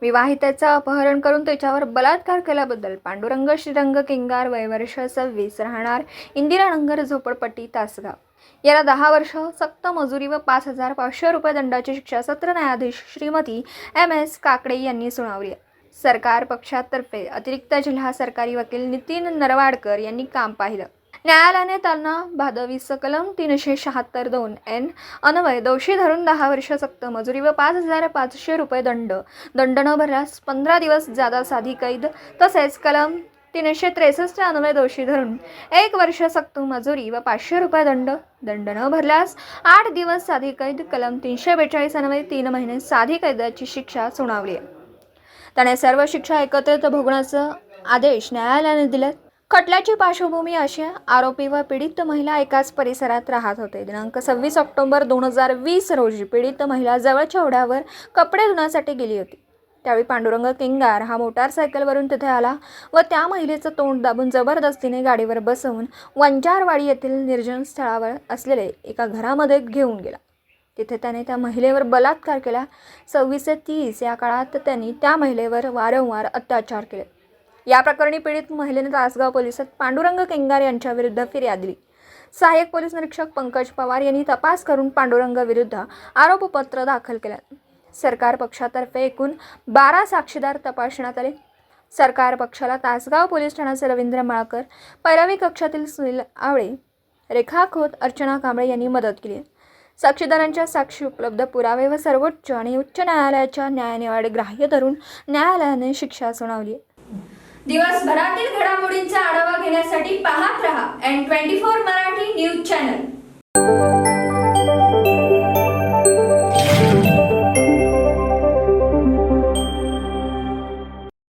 विवाहितेचं अपहरण करून त्याच्यावर बलात्कार केल्याबद्दल पांडुरंग श्रीरंग केंगार वय वर्ष 26 राहणार इंदिरानगर झोपडपट्टी तासगाव याला 10 वर्ष सक्त मजुरी व 5,500 रुपये दंडाची शिक्षा सत्र न्यायाधीश श्रीमती MS काकडे यांनी सुनावली आहे। सरकार पक्षातर्फे अतिरिक्त जिल्हा सरकारी वकील नितीन नरवाडकर यांनी काम पाहिलं। न्यायालयाने त्यांना भादवीस कलम 376(2) N अन्वये दोषी धरून 10 वर्ष सक्त मजुरी व 5,500 रुपये दंड न भरल्यास 15 दिवस जादा साधी कैद तसेच कलम 363 अन्वये दोषी धरून 1 वर्ष सक्त मजुरी व 500 रुपये दंड न भरल्यास 8 दिवस साधी कैद कलम 342 अन्वये 3 महिने साधी कैदाची शिक्षा सुनावली आहे। त्याने सर्व शिक्षा एकत्रित भोगण्याचा आदेश न्यायालयाने दिले। खटल्याची पार्श्वभूमी अशी आरोपी व पीडित महिला एकाच परिसरात राहत होते। दिनांक 26 ऑक्टोबर 2020 रोजी पीडित महिला जवळच्या ओढ्यावर कपडे धुण्यासाठी गेली होती। त्यावेळी पांडुरंग केंगार हा मोटारसायकलवरून तिथे आला व त्या महिलेचं तोंड दाबून जबरदस्तीने गाडीवर बसवून वंजारवाडी येथील निर्जन स्थळावर असलेले एका घरामध्ये घेऊन गेला। तिथे त्याने त्या महिलेवर बलात्कार केला। 26 ते 30 या काळात त्यांनी त्या महिलेवर वारंवार अत्याचार केले। या प्रकरणी पीडित महिलेने तासगाव पोलिसात पांडुरंग केंगार यांच्या विरुद्ध फिर्याद दिली। सहाय्यक पोलीस निरीक्षक पंकज पवार यांनी तपास करून पांडुरंग विरुद्ध आरोपपत्र दाखल केले। सरकार पक्षातर्फे एकूण 12 साक्षीदार तपासण्यात आले। सरकार पक्षाला तासगाव पोलीस ठाण्याचे रवींद्र माळकर, पैरवी कक्षातील सुनील आवळे, रेखा खोत, अर्चना कांबळे यांनी मदत केली। साक्षीदारांच्या साक्षी उपलब्ध पुरावे व सर्वोच्च आणि उच्च न्यायालयाच्या न्यायनिवाडे ग्राह्य धरून न्यायालयाने शिक्षा सुनावली। दिवसभरातील घडामोडींचा आढावा घेण्यासाठी पाहत रहा N24 मराठी न्यूज चॅनल।